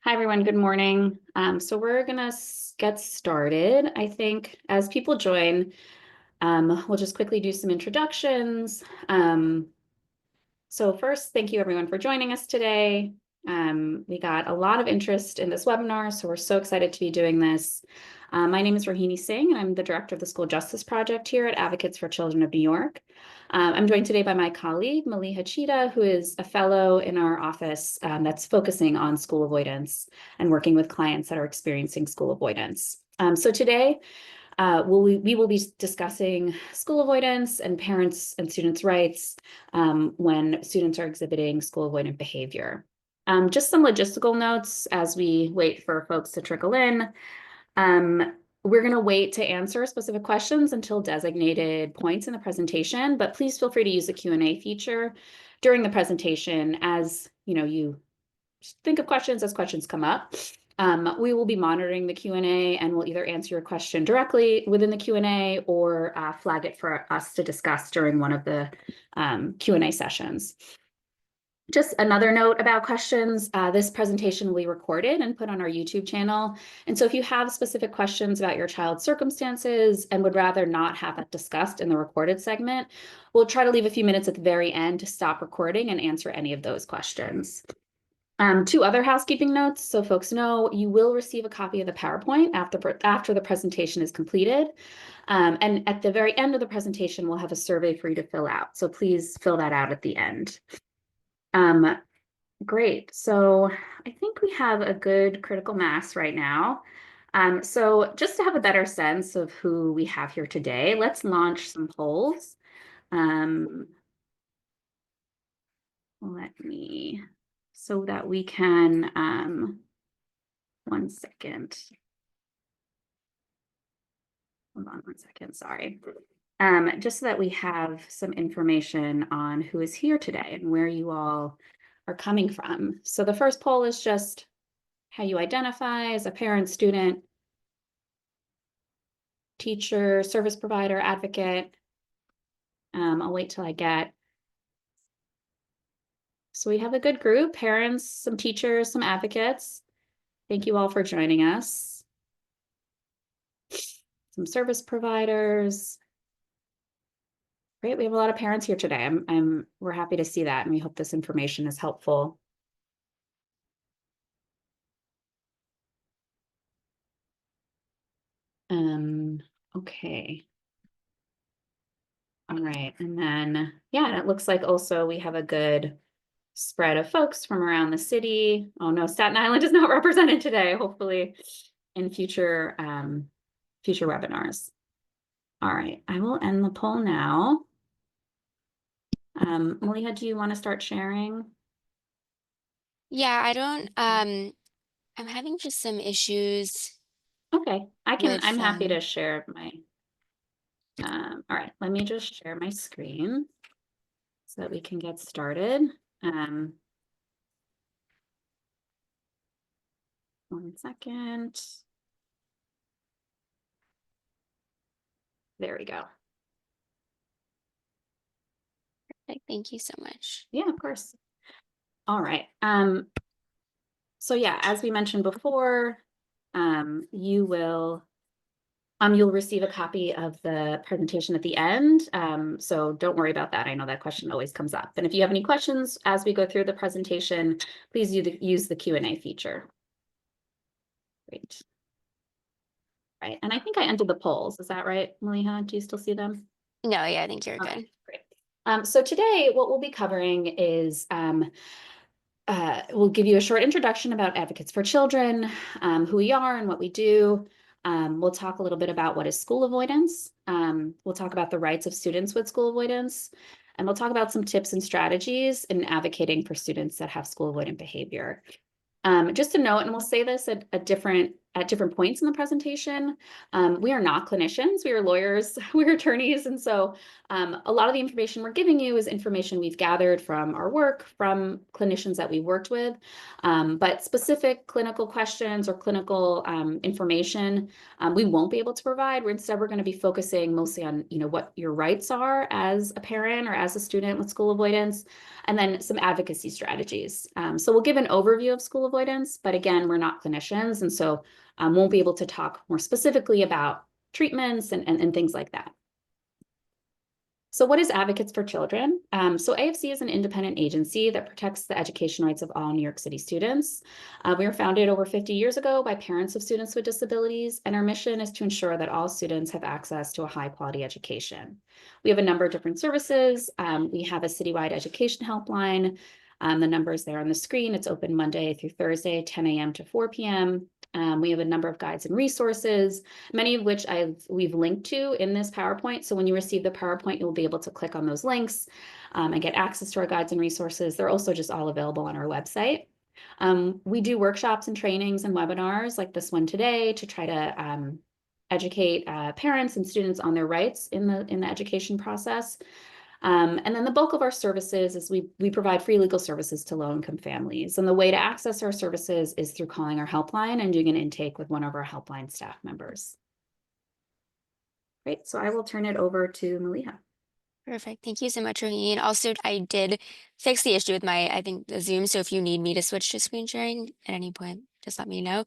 Hi, everyone. Good morning. So we're going to get started. I think as people join, we'll just quickly do some introductions. So first, thank you everyone for joining us today. We got a lot of interest in this webinar, so we're so excited to be doing this. My name is Rohini Singh, and I'm the director of the School Justice Project here at Advocates for Children of New York. I'm joined today by my colleague, Maliha Chita, who is a fellow in our office that's focusing on school avoidance and working with clients that are experiencing school avoidance. So today, we will be discussing school avoidance and parents and students' rights when students are exhibiting school avoidant behavior. Just some logistical notes as we wait for folks to trickle in. We're going to wait to answer specific questions until designated points in the presentation, but please feel free to use the Q&A feature during the presentation as you think of questions as questions come up. We will be monitoring the Q&A and we'll either answer your question directly within the Q&A or flag it for us to discuss during one of the Q&A sessions. Just another note about questions, this presentation will be recorded and put on our YouTube channel. And so if you have specific questions about your child's circumstances and would rather not have that discussed in the recorded segment, we'll try to leave a few minutes at the very end to stop recording and answer any of those questions. Two other housekeeping notes, so folks know you will receive a copy of the PowerPoint after the presentation is completed. And at the very end of the presentation, we'll have a survey for you to fill out. So please fill that out at the end. Great. So I think we have a good critical mass right now. So just to have a better sense of who we have here today, let's launch some polls. So that we can, one second. Hold on one second, sorry. Just so that we have some information on who is here today and where you all are coming from. So the first poll is just how you identify as a parent, student, teacher, service provider, advocate. I'll wait till I get. So we have a good group, parents, some teachers, some advocates. Thank you all for joining us. Some service providers. Great, we have a lot of parents here today. We're happy to see that, and we hope this information is helpful. Okay. All right, and then, yeah, it looks like also we have a good spread of folks from around the city. Oh no, Staten Island is not represented today, hopefully in future webinars. All right, I will end the poll now. Maliha, do you want to start sharing? Yeah, I don't, I'm having just some issues. Okay, I'm happy to with, share my, all right, let me just share my screen so that we can get started. One second. There we go. Thank you so much. Yeah, of course. All right. So yeah, as we mentioned before, you'll receive a copy of the presentation at the end. So don't worry about that. I know that question always comes up. And if you have any questions as we go through the presentation, please use the Q&A feature. Great. Right, and I think I entered the polls. Is that right, Maliha? Do you still see them? No, yeah, I think you're Okay, good. great. So today, what we'll be covering is we'll give you a short introduction about Advocates for Children, who we are and what we do. We'll talk a little bit about what is school avoidance. We'll talk about the rights of students with school avoidance. And we'll talk about some tips and strategies in advocating for students that have school avoidant behavior. Just a note, and we'll say this at different at different points in the presentation. We are not clinicians, we are lawyers, we're attorneys, and so a lot of the information we're giving you is information we've gathered from our work, from clinicians that we worked with, but specific clinical questions or clinical information we won't be able to provide. Instead, we're going to be focusing mostly on, what your rights are as a parent or as a student with school avoidance, and then some advocacy strategies. So we'll give an overview of school avoidance, but again, we're not clinicians, and so won't be able to talk more specifically about treatments and things like that. So what is Advocates for Children? So AFC is an independent agency that protects the education rights of all New York City students. We were founded over 50 years ago by parents of students with disabilities, and our mission is to ensure that all students have access to a high quality education. We have a number of different services. We have a citywide education helpline. The number is there on the screen. It's open Monday through Thursday, 10 a.m. to 4 p.m. We have a number of guides and resources, many of which we've linked to in this PowerPoint. So when you receive the PowerPoint, you'll be able to click on those links and get access to our guides and resources. They're also just all available on our website. We do workshops and trainings and webinars like this one today to try to educate parents and students on their rights in the education process. And then the bulk of our services is we provide free legal services to low-income families. And the way to access our services is through calling our helpline and doing an intake with one of our helpline staff members. Great, so I will turn it over to Maliha. Perfect. Thank you so much, Rohini. And also, I did fix the issue with I think, the Zoom. So if you need me to switch to screen sharing at any point, just let me know.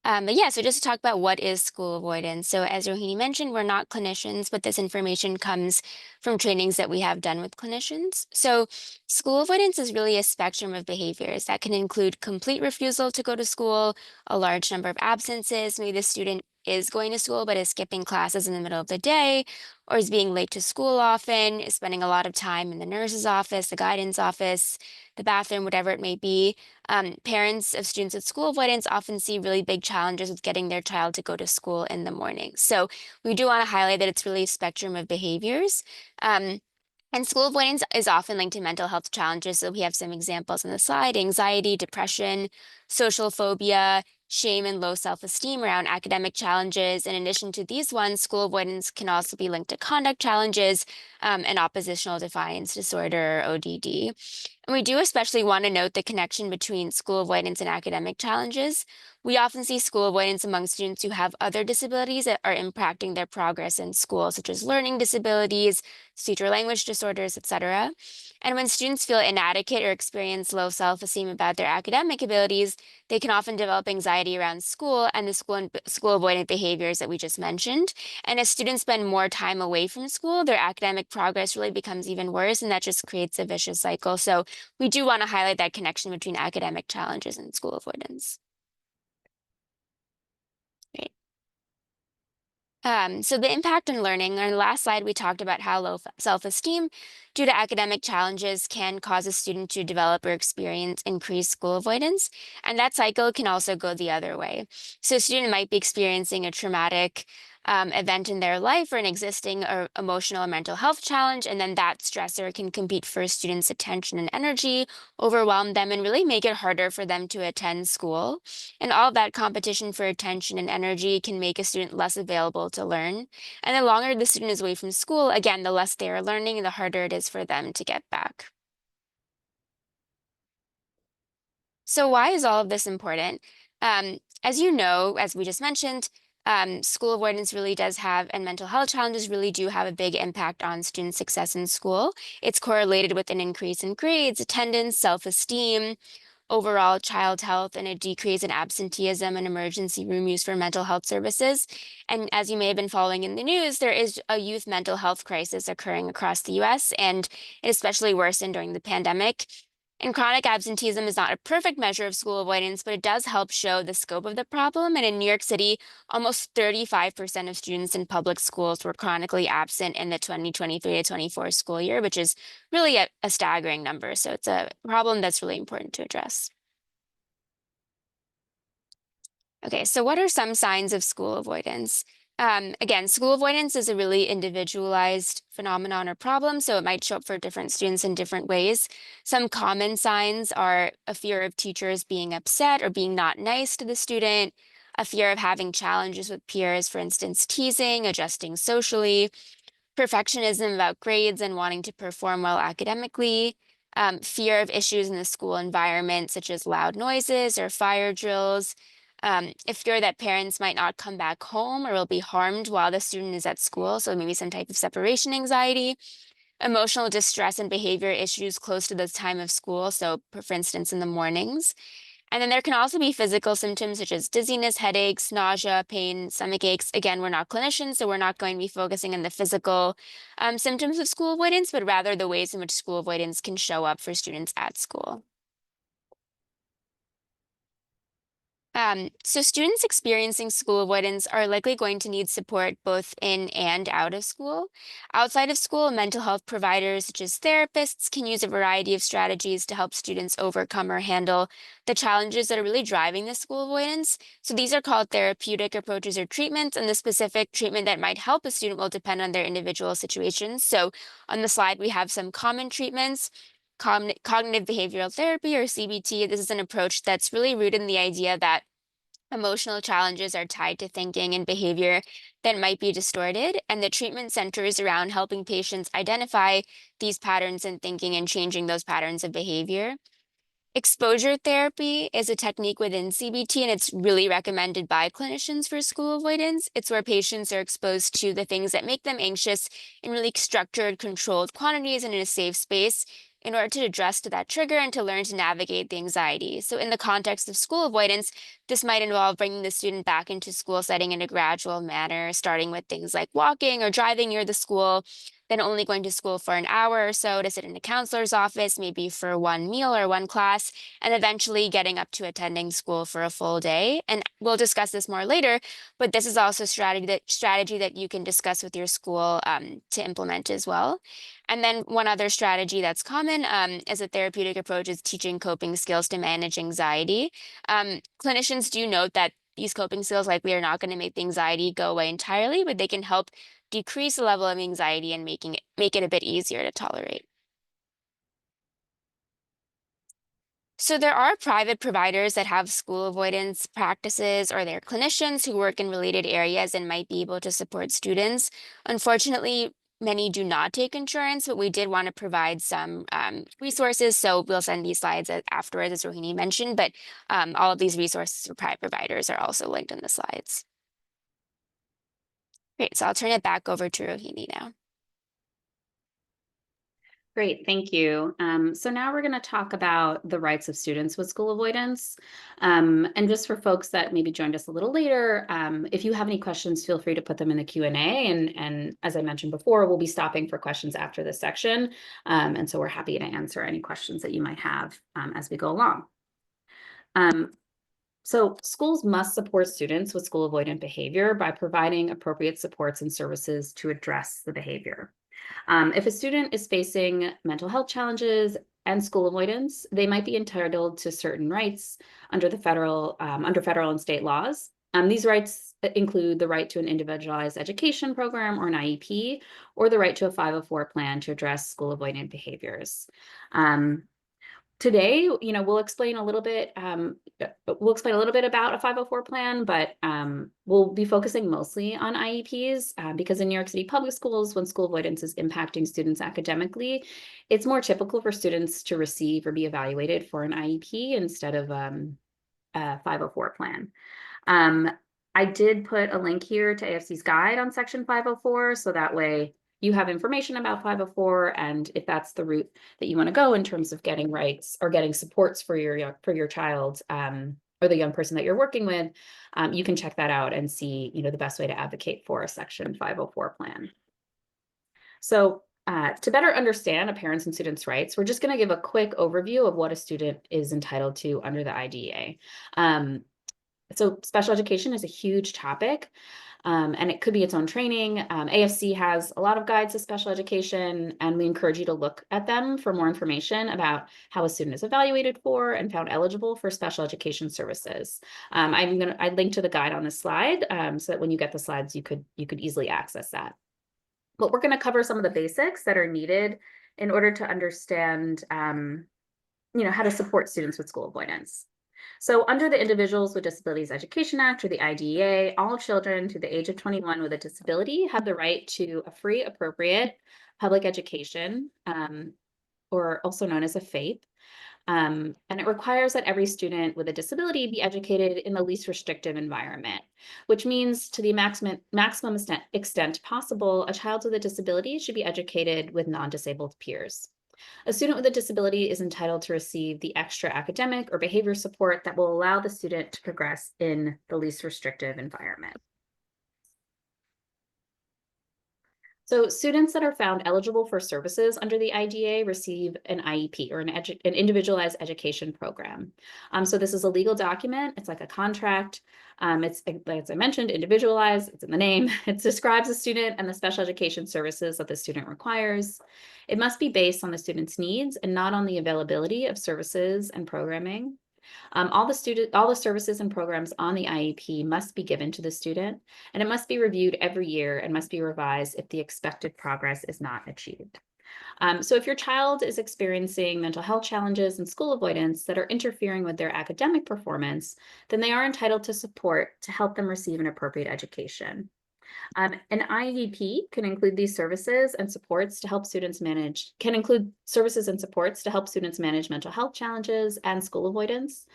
But yeah, so just to talk about what is school avoidance. So as Rohini mentioned, we're not clinicians, but this information comes from trainings that we have done with clinicians. So school avoidance is really a spectrum of behaviors that can include complete refusal to go to school, a large number of absences, maybe the student is going to school but is skipping classes in the middle of the day, or is being late to school often, is spending a lot of time in the nurse's office, the guidance office, the bathroom, whatever it may be. Parents of students with school avoidance often see really big challenges with getting their child to go to school in the morning. So we do want to highlight that it's really a spectrum of behaviors. And school avoidance is often linked to mental health challenges. So we have some examples on the slide: anxiety, depression, social phobia, shame, and low self-esteem around academic challenges. In addition to these ones, school avoidance can also be linked to conduct challenges and oppositional defiance disorder, ODD. And we do especially want to note the connection between school avoidance and academic challenges. We often see school avoidance among students who have other disabilities that are impacting their progress in school, such as learning disabilities, speech or language disorders, etc. And when students feel inadequate or experience low self-esteem about their academic abilities, they can often develop anxiety around school and the school avoidant behaviors that we just mentioned. And as students spend more time away from school, their academic progress really becomes even worse, and that just creates a vicious cycle. So we do want to highlight that connection between academic challenges and school avoidance. Great. So the impact on learning. On the last slide, we talked about how low self-esteem due to academic challenges can cause a student to develop or experience increased school avoidance. And that cycle can also go the other way. So a student might be experiencing a traumatic event in their life or an existing or emotional or mental health challenge, and then that stressor can compete for a student's attention and energy, overwhelm them, and really make it harder for them to attend school. And all of that competition for attention and energy can make a student less available to learn. And the longer the student is away from school, again, the less they are learning, the harder it is for them to get back. So why is all of this important? As you know, as we just mentioned, school avoidance really does have, and mental health challenges really do have a big impact on student success in school. It's correlated with an increase in grades, attendance, self-esteem, overall child health, and a decrease in absenteeism and emergency room use for mental health services. And as you may have been following in the news, there is a youth mental health crisis occurring across the US, and it especially worsened during the pandemic. And chronic absenteeism is not a perfect measure of school avoidance, but it does help show the scope of the problem. And in New York City, almost 35% of students in public schools were chronically absent in the 2023 to 24 school year, which is really a staggering number. So it's a problem that's really important to address. Okay, so what are some signs of school avoidance? Again, school avoidance is a really individualized phenomenon or problem, so it might show up for different students in different ways. Some common signs are a fear of teachers being upset or being not nice to the student, a fear of having challenges with peers, for instance, teasing, adjusting socially, perfectionism about grades and wanting to perform well academically, fear of issues in the school environment, such as loud noises or fire drills, a fear that parents might not come back home or will be harmed while the student is at school, so maybe some type of separation anxiety, emotional distress and behavior issues close to the time of school, so for instance, in the mornings. And then there can also be physical symptoms such as dizziness, headaches, nausea, pain, stomach aches. Again, we're not clinicians, so we're not going to be focusing on the physical symptoms of school avoidance, but rather the ways in which school avoidance can show up for students at school. So students experiencing school avoidance are likely going to need support both in and out of school. Outside of school, mental health providers such as therapists can use a variety of strategies to help students overcome or handle the challenges that are really driving the school avoidance. So these are called therapeutic approaches or treatments, and the specific treatment that might help a student will depend on their individual situations. So on the slide, we have some common treatments. Cognitive behavioral therapy, or CBT. This is an approach that's really rooted in the idea that emotional challenges are tied to thinking and behavior that might be distorted, and the treatment centers around helping patients identify these patterns in thinking and changing those patterns of behavior. Exposure therapy is a technique within CBT, and it's really recommended by clinicians for school avoidance. It's where patients are exposed to the things that make them anxious in really structured, controlled quantities and in a safe space in order to address to that trigger and to learn to navigate the anxiety. So in the context of school avoidance, this might involve bringing the student back into school setting in a gradual manner, starting with things like walking or driving near the school, then only going to school for an hour or so to sit in a counselor's office, maybe for one meal or one class, and eventually getting up to attending school for a full day. And we'll discuss this more later, but this is also strategy that you can discuss with your school to implement as well. And then one other strategy that's common as a therapeutic approach is teaching coping skills to manage anxiety. Clinicians do note that these coping skills likely are not going to make the anxiety go away entirely, but they can help decrease the level of anxiety and make it a bit easier to tolerate. So there are private providers that have school avoidance practices, or they're clinicians who work in related areas and might be able to support students. Unfortunately, many do not take insurance, but we did want to provide some resources. So we'll send these slides afterwards, as Rohini mentioned, but all of these resources for private providers are also linked in the slides. Great, so I'll turn it back over to Rohini now. Great, thank you. So now we're going to talk about the rights of students with school avoidance. And just for folks that maybe joined us a little later, if you have any questions, feel free to put them in the Q&A. And as I mentioned before, we'll be stopping for questions after this section. And so we're happy to answer any questions that you might have as we go along. So schools must support students with school avoidant behavior by providing appropriate supports and services to address the behavior. If a student is facing mental health challenges and school avoidance, they might be entitled to certain rights under federal and state laws. These rights include the right to an individualized education program or an IEP, or the right to a 504 plan to address school avoidant behaviors. Today, we'll explain a little bit. We'll explain a little bit about a 504 plan, but we'll be focusing mostly on IEPs because in New York City public schools, when school avoidance is impacting students academically, it's more typical for students to receive or be evaluated for an IEP instead of a 504 plan. I did put a link here to AFC's guide on Section 504, so that way you have information about 504, and if that's the route that you want to go in terms of getting rights or getting supports for your child or the young person that you're working with, you can check that out and see the best way to advocate for a Section 504 plan. So to better understand a parent's and student's rights, we're just going to give a quick overview of what a student is entitled to under the IDEA. So special education is a huge topic. And it could be its own training. AFC has a lot of guides to special education, and we encourage you to look at them for more information about how a student is evaluated for and found eligible for special education services. I'd link to the guide on this slide so that when you get the slides, you could easily access that. But we're going to cover some of the basics that are needed in order to understand how to support students with school avoidance. So under the Individuals with Disabilities Education Act, or the IDEA, all children to the age of 21 with a disability have the right to a free, appropriate public education, or also known as a FAPE. And it requires that every student with a disability be educated in the least restrictive environment, which means to the maximum extent possible, a child with a disability should be educated with non-disabled peers. A student with a disability is entitled to receive the extra academic or behavior support that will allow the student to progress in the least restrictive environment. So students that are found eligible for services under the IDA receive an IEP, or an individualized education program. So this is a legal document. It's like a contract. It's, as I mentioned, individualized. It's in the name. It describes the student and the special education services that the student requires. It must be based on the student's needs and not on the availability of services and programming. All the services and programs on the IEP must be given to the student, and it must be reviewed every year and must be revised if the expected progress is not achieved. So if your child is experiencing mental health challenges and school avoidance that are interfering with their academic performance, then they are entitled to support to help them receive an appropriate education. An IEP can include these services and supports to help students manage, mental health challenges and school avoidance.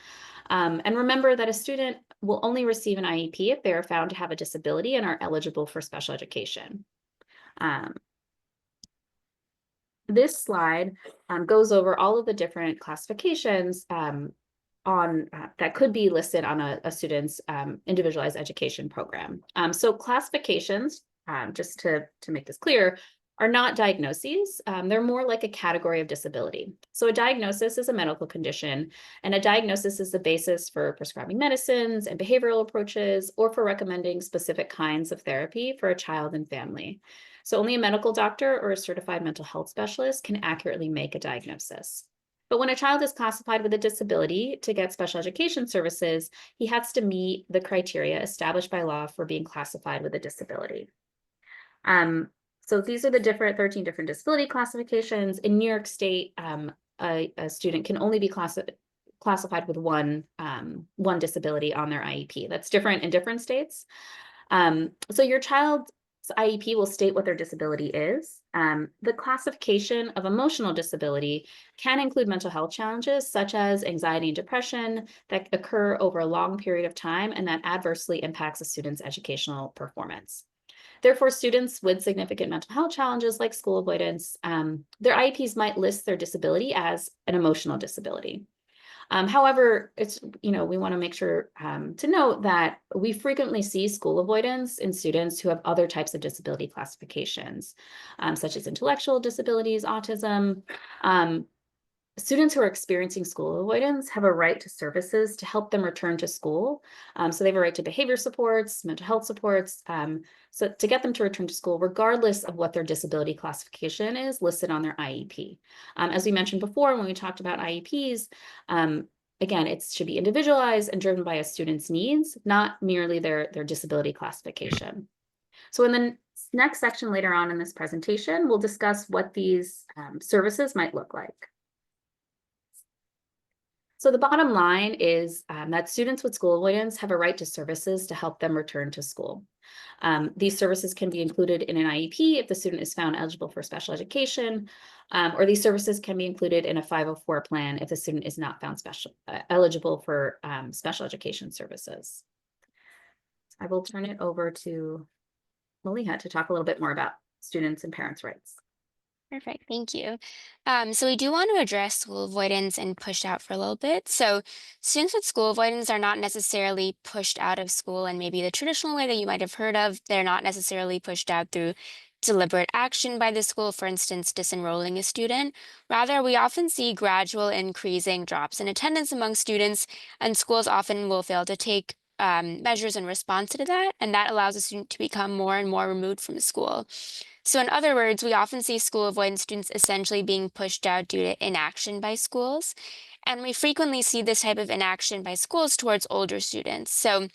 And remember that a student will only receive an IEP if they are found to have a disability and are eligible for special education. This slide goes over all of the different classifications that could be listed on a student's individualized education program. So classifications, just to make this clear, are not diagnoses. They're more like a category of disability. So a diagnosis is a medical condition, and a diagnosis is the basis for prescribing medicines and behavioral approaches, or for recommending specific kinds of therapy for a child and family. So only a medical doctor or a certified mental health specialist can accurately make a diagnosis. But when a child is classified with a disability to get special education services, he has to meet the criteria established by law for being classified with a disability. So these are the 13 different disability classifications. In New York State, a student can only be classified with one disability on their IEP. That's different in different states. So your child's IEP will state what their disability is. The classification of emotional disability can include mental health challenges such as anxiety and depression that occur over a long period of time and that adversely impacts a student's educational performance. Therefore, students with significant mental health challenges like school avoidance, their IEPs might list their disability as an emotional disability. However, we want to make sure to note that we frequently see school avoidance in students who have other types of disability classifications, such as intellectual disabilities, autism. Students who are experiencing school avoidance have a right to services to help them return to school. So they have a right to behavior supports, mental health supports, so to get them to return to school, regardless of what their disability classification is listed on their IEP. As we mentioned before, when we talked about IEPs, again, it should be individualized and driven by a student's needs, not merely their disability classification. So in the next section later on in this presentation, we'll discuss what these services might look like. So the bottom line is that students with school avoidance have a right to services to help them return to school. These services can be included in an IEP if the student is found eligible for special education, or these services can be included in a 504 plan if the student is not found eligible for special education services. I will turn it over to Maliha to talk a little bit more about students and parents' rights. Perfect. Thank you. So we do want to address school avoidance and pushed out for a little bit. So students with school avoidance are not necessarily pushed out of school in maybe the traditional way that you might have heard of. They're not necessarily pushed out through deliberate action by the school, for instance, disenrolling a student. Rather, we often see gradual increasing drops in attendance among students, and schools often will fail to take measures in response to that, and that allows a student to become more and more removed from school. So, in other words, we often see school avoidance students essentially being pushed out due to inaction by schools. And we frequently see this type of inaction by schools towards older students. So,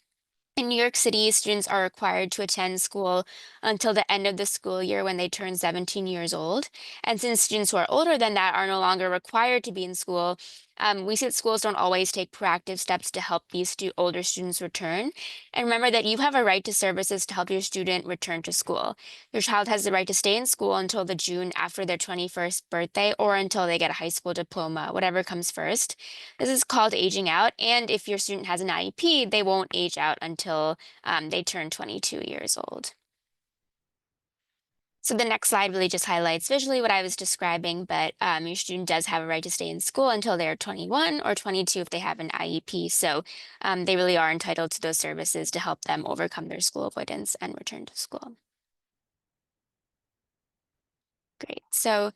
in New York City, students are required to attend school until the end of the school year when they turn 17 years old. And since students who are older than that are no longer required to be in school, we see that schools don't always take proactive steps to help these older students return. And remember that you have a right to services to help your student return to school. Your child has the right to stay in school until the June after their 21st birthday or until they get a high school diploma, whatever comes first. This is called aging out. And if your student has an IEP, they won't age out until they turn 22 years old. So the next slide really just highlights visually what I was describing, but your student does have a right to stay in school until they're 21 or 22 if they have an IEP. So they really are entitled to those services to help them overcome their school avoidance and return to school. Great. So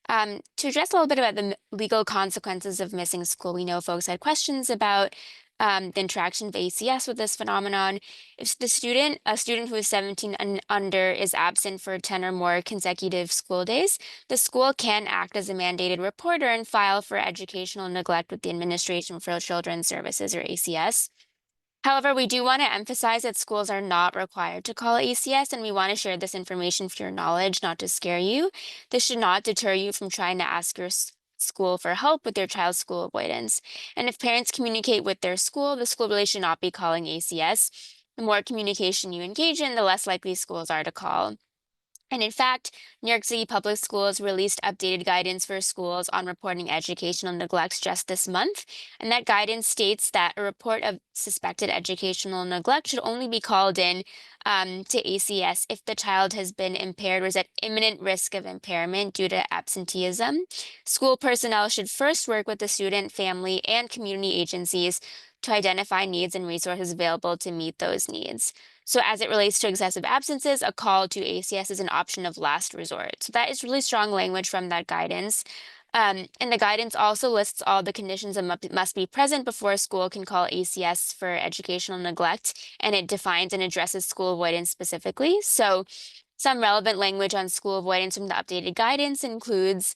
to address a little bit about the legal consequences of missing school, we know folks had questions about the interaction of ACS with this phenomenon. If a student who is 17 and under, is absent for 10 or more consecutive school days, the school can act as a mandated reporter and file for educational neglect with the Administration for Children's Services, or ACS. However, we do want to emphasize that schools are not required to call ACS, and we want to share this information for your knowledge, not to scare you. This should not deter you from trying to ask your school for help with your child's school avoidance. And if parents communicate with their school, the school really should not be calling ACS. The more communication you engage in, the less likely schools are to call. And in fact, New York City Public Schools released updated guidance for schools on reporting educational neglect just this month. And that guidance states that a report of suspected educational neglect should only be called in to ACS if the child has been impaired or is at imminent risk of impairment due to absenteeism. School personnel should first work with the student, family, and community agencies to identify needs and resources available to meet those needs. So as it relates to excessive absences, a call to ACS is an option of last resort. So that is really strong language from that guidance. And the guidance also lists all the conditions that must be present before a school can call ACS for educational neglect, and it defines and addresses school avoidance specifically. So some relevant language on school avoidance from the updated guidance includes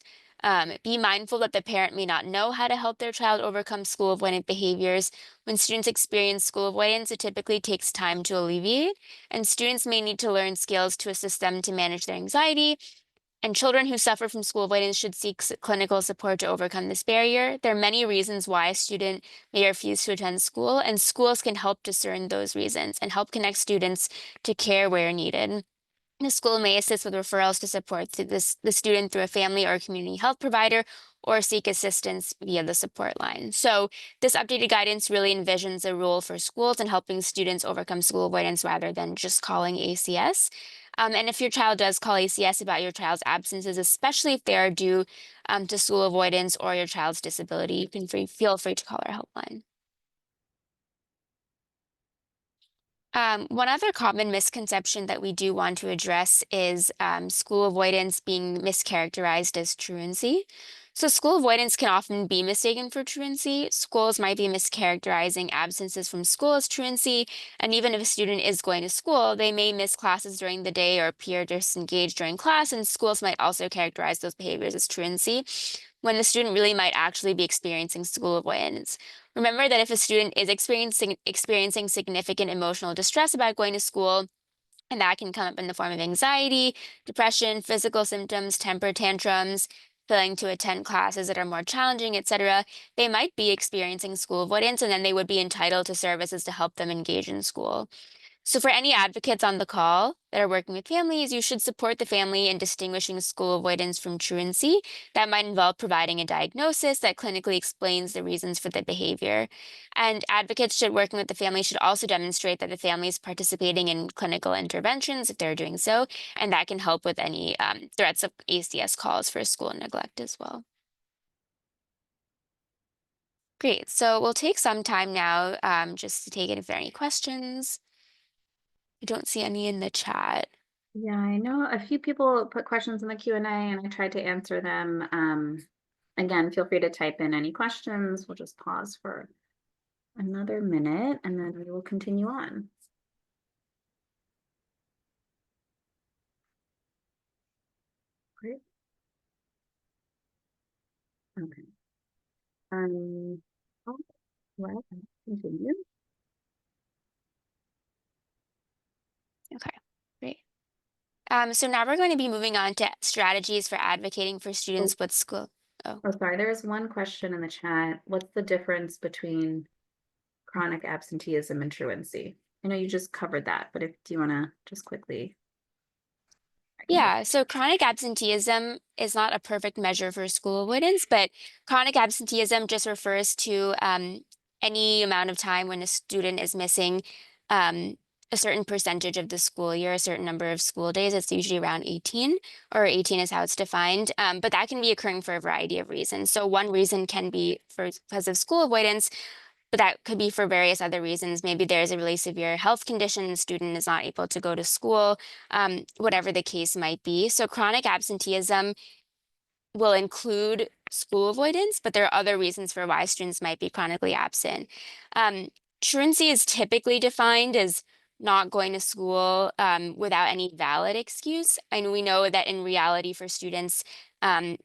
be mindful that the parent may not know how to help their child overcome school avoidant behaviors. When students experience school avoidance, it typically takes time to alleviate, and students may need to learn skills to assist them to manage their anxiety. And children who suffer from school avoidance should seek clinical support to overcome this barrier. There are many reasons why a student may refuse to attend school, and schools can help discern those reasons and help connect students to care where needed. The school may assist with referrals to support the student through a family or community health provider or seek assistance via the support line. So this updated guidance really envisions a role for schools in helping students overcome school avoidance rather than just calling ACS. And if your child does call ACS about your child's absences, especially if they are due to school avoidance or your child's disability, you can feel free to call our helpline. One other common misconception that we do want to address is school avoidance being mischaracterized as truancy. So, school avoidance can often be mistaken for truancy. Schools might be mischaracterizing absences from school as truancy, and even if a student is going to school, they may miss classes during the day or appear disengaged during class, and schools might also characterize those behaviors as truancy when the student really might actually be experiencing school avoidance. Remember that if a student is experiencing significant emotional distress about going to school, and that can come up in the form of anxiety, depression, physical symptoms, temper tantrums, failing to attend classes that are more challenging, etc., they might be experiencing school avoidance, and then they would be entitled to services to help them engage in school. So, for any advocates on the call that are working with families, you should support the family in distinguishing school avoidance from truancy. That might involve providing a diagnosis that clinically explains the reasons for the behavior. And advocates working with the family should also demonstrate that the family is participating in clinical interventions if they're doing so, and that can help with any threats of ACS calls for school neglect as well. Great. So we'll take some time now just to take it if there are any questions. I don't see any in the chat. Yeah, I know a few people put questions in the Q&A and I tried to answer them. Again, feel free to type in any questions. We'll just pause for another minute and then we will continue on. Great. Okay. Oh, well, continue. Okay, great. So now we're going to be moving on to strategies for advocating for Oh, students with school. Oh, oh, sorry. There is one question in the chat. What's the difference between chronic absenteeism and truancy? I know you just covered that, but if do you want to just quickly, I can go. yeah. So chronic absenteeism is not a perfect measure for school avoidance, but chronic absenteeism just refers to any amount of time when a student is missing um, a certain percentage of the school year, a certain number of school days. It's usually around 18, or 18 is how it's defined. But that can be occurring for a variety of reasons. So one reason can be because of school avoidance, but that could be for various other reasons. Maybe there's a really severe health condition, the student is not able to go to school, whatever the case might be. So chronic absenteeism will include school avoidance, but there are other reasons for why students might be chronically absent. Um, Truancy is typically defined as not going to school without any valid excuse. And we know that in reality for students,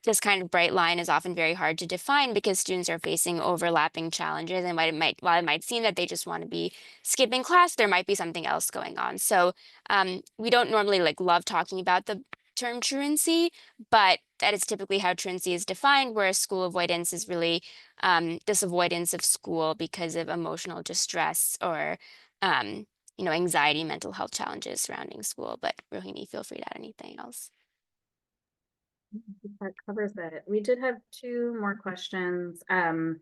this kind of bright line is often very hard to define because students are facing overlapping challenges. And while it might seem that they just want to be skipping class, there might be something else going on. So we don't normally love talking about the term truancy, but that is typically how truancy is defined, whereas school avoidance is really this avoidance of school because of emotional distress or um, anxiety, mental health challenges surrounding school. But Rohini, feel free to add anything else. That covers it. We did have two more questions. One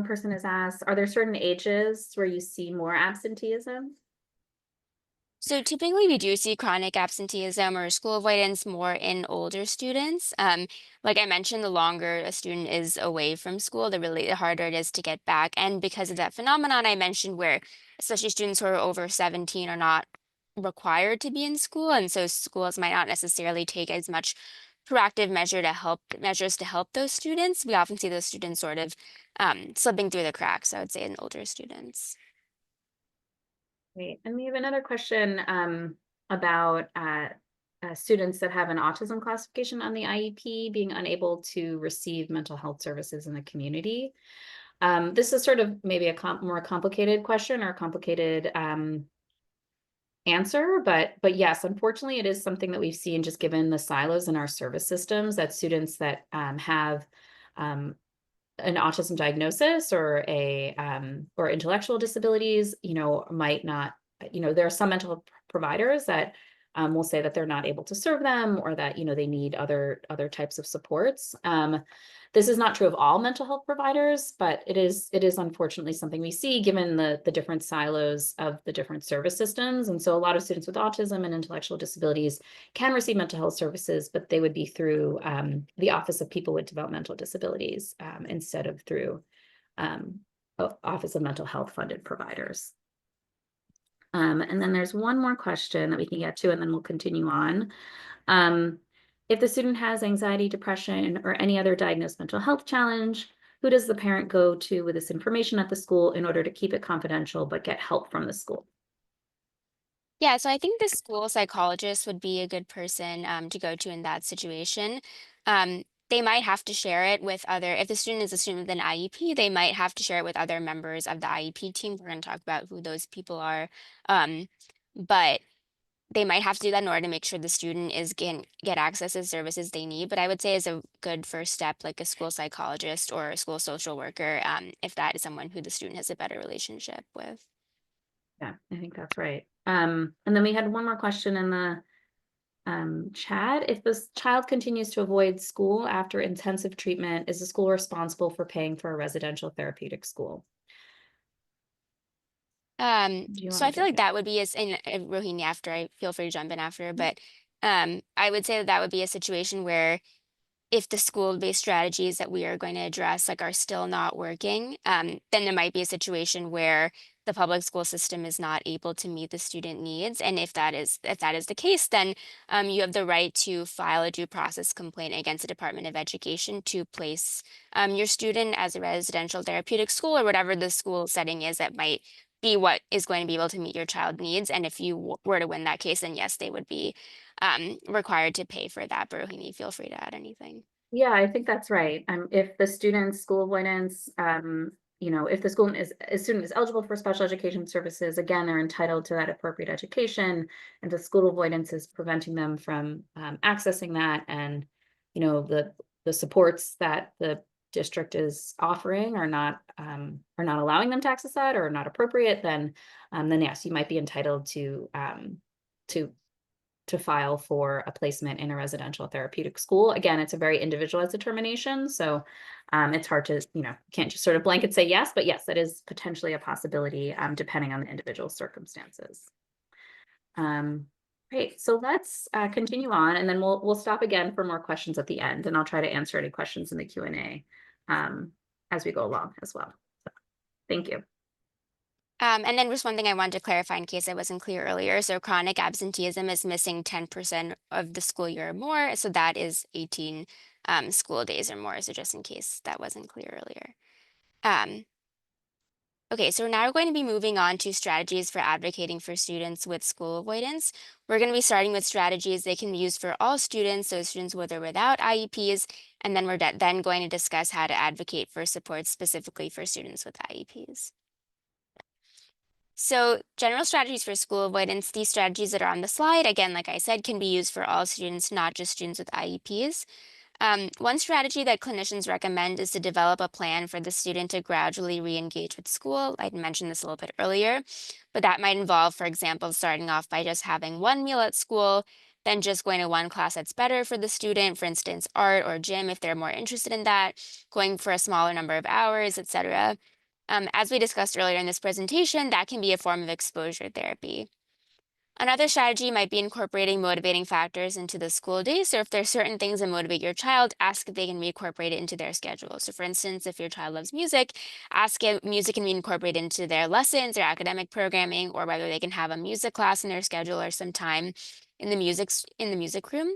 person has asked, are there certain ages where you see more absenteeism? So typically we do see chronic absenteeism or school avoidance more in older students. Like I mentioned, the longer a student is away from school, the harder it is to get back. And because of that phenomenon I mentioned where especially students who are over 17 are not required to be in school. And so schools might not necessarily take as much proactive measures to help those students. We often see those students sort of slipping through the cracks, I would say, in older students. Great. And we have another question about students that have an autism classification on the IEP being unable to receive mental health services in the community. This is sort of maybe a more complicated question or a complicated answer, but yes, unfortunately, it is something that we've seen just given the silos in our service systems that students that have um, an autism diagnosis or a or intellectual disabilities, might not, there are some mental health providers that will say that they're not able to serve them or that, they need other types of supports. This is not true of all mental health providers, but it is unfortunately something we see given the different silos of the different service systems. And so a lot of students with autism and intellectual disabilities can receive mental health services, but they would be through the Office of People with Developmental Disabilities instead of through Office of Mental Health funded providers. And then there's one more question that we can get to, and then we'll continue on. If the student has anxiety, depression, or any other diagnosed mental health challenge, who does the parent go to with this information at the school in order to keep it confidential but get help from the school? Yeah, so I think the school psychologist would be a good person to go to in that situation. They might have to share it with other, if the student is a student with an IEP, they might have to share it with other members of the IEP team. We're going to talk about who those people are. Um, but they might have to do that in order to make sure the student is get access to services they need. But I would say is a good first step, like a school psychologist or a school social worker, if that is someone who the student has a better relationship with. Yeah, I think that's right. And then we had one more question in the chat. If this child continues to avoid school after intensive treatment, is the school responsible for paying for a residential therapeutic school? Do you want So me I to feel like take? that would be Rohini after I feel free to jump in after, but I would say that that would be a situation where if the school-based strategies that we are going to address like are still not working, then there might be a situation where the public school system is not able to meet the student needs. And if that is the case, then you have the right to file a due process complaint against the Department of Education to place your student as a residential therapeutic school or whatever the school setting is that might be what is going to be able to meet your child needs. And if you were to win that case, then yes, they would be required to pay for that. But Rohini, feel free to add anything. Yeah, I think that's right. If the student's school avoidance, if the student is eligible for special education services, again, they're entitled to that appropriate education, and the school avoidance is preventing them from accessing that, and the supports that the district is offering are not allowing them to access that, or are not appropriate, then yes, you might be entitled to to file for a placement in a residential therapeutic school. Again, it's a very individualized determination. So it's hard to, can't just sort of blanket say yes, but yes, that is potentially a possibility depending on the individual circumstances. Great, so let's continue on, and then we'll stop again for more questions at the end, and I'll try to answer any questions in the Q&A as we go along as well. So, thank you. And then just one thing I wanted to clarify in case I wasn't clear earlier. So chronic absenteeism is missing 10% of the school year or more. So that is 18 school days or more. So just in case that wasn't clear earlier. Um, okay, so now we're going to be moving on to strategies for advocating for students with school avoidance. We're going to be starting with strategies they can be used for all students, so students with or without IEPs, and then we're then going to discuss how to advocate for support specifically for students with IEPs. So general strategies for school avoidance, these strategies that are on the slide, again, like I said, can be used for all students, not just students with IEPs. One strategy that clinicians recommend is to develop a plan for the student to gradually re-engage with school. I mentioned this a little bit earlier, but that might involve, for example, starting off by just having one meal at school, then just going to one class that's better for the student, for instance, art or gym if they're more interested in that, going for a smaller number of hours, etc. As we discussed earlier in this presentation, that can be a form of exposure therapy. Another strategy might be incorporating motivating factors into the school day. So if there's certain things that motivate your child, ask if they can be incorporated into their schedule. So for instance, if your child loves music, ask if music can be incorporated into their lessons, their academic programming, or whether they can have a music class in their schedule or some time in the music room.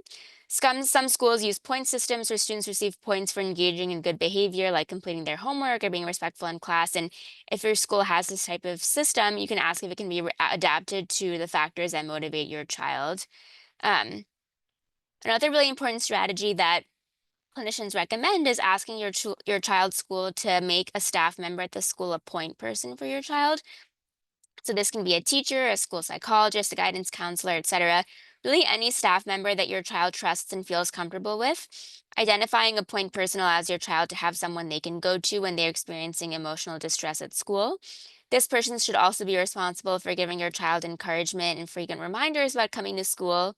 Some schools use point systems where students receive points for engaging in good behavior, like completing their homework or being respectful in class. And if your school has this type of system, you can ask if it can be adapted to the factors that motivate your child. Um, Another really important strategy that clinicians recommend is asking your child's school to make a staff member at the school a point person for your child. So this can be a teacher, a school psychologist, a guidance counselor, etc. Really any staff member that your child trusts and feels comfortable with. Identifying a point person allows your child to have someone they can go to when they're experiencing emotional distress at school. This person should also be responsible for giving your child encouragement and frequent reminders about coming to school.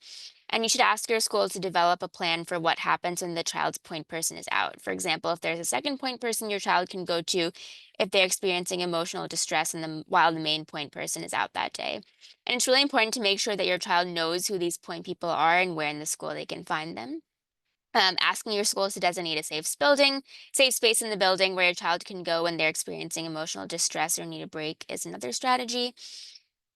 And you should ask your school to develop a plan for what happens when the child's point person is out. For example, if there's a second point person your child can go to if they're experiencing emotional distress while the main point person is out that day. And it's really important to make sure that your child knows who these point people are and where in the school they can find them. Asking your schools to designate a safe space in the building where your child can go when they're experiencing emotional distress or need a break is another strategy.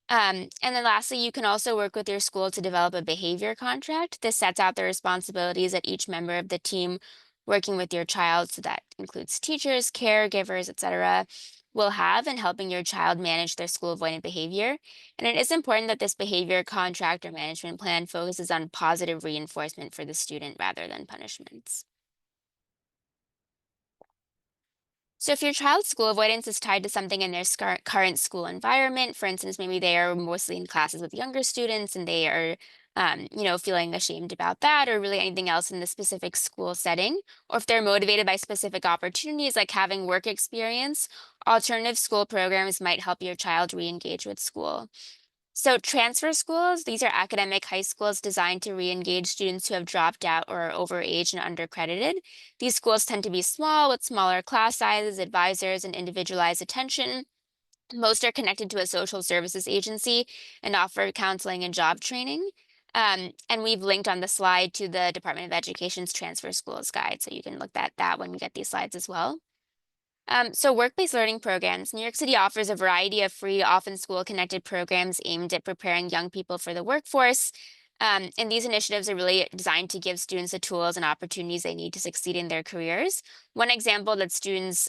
And then lastly, you can also work with your school to develop a behavior contract. This sets out the responsibilities that each member of the team working with your child, so that includes teachers, caregivers, etc., will have in helping your child manage their school avoidant behavior. And it is important that this behavior contract or management plan focuses on positive reinforcement for the student rather than punishments. So if your child's school avoidance is tied to something in their current school environment, for instance, maybe they are mostly in classes with younger students and they are, feeling ashamed about that, or really anything else in the specific school setting, or if they're motivated by specific opportunities like having work experience, alternative school programs might help your child re-engage with school. So transfer schools, these are academic high schools designed to re-engage students who have dropped out or are overage and undercredited. These schools tend to be small with smaller class sizes, advisors, and individualized attention. Most are connected to a social services agency and offer counseling and job training. And we've linked on the slide to the Department of Education's Transfer Schools Guide, so you can look at that when you get these slides as well. So workplace learning programs. New York City offers a variety of free, often school-connected programs aimed at preparing young people for the workforce. And these initiatives are really designed to give students the tools and opportunities they need to succeed in their careers. One example that students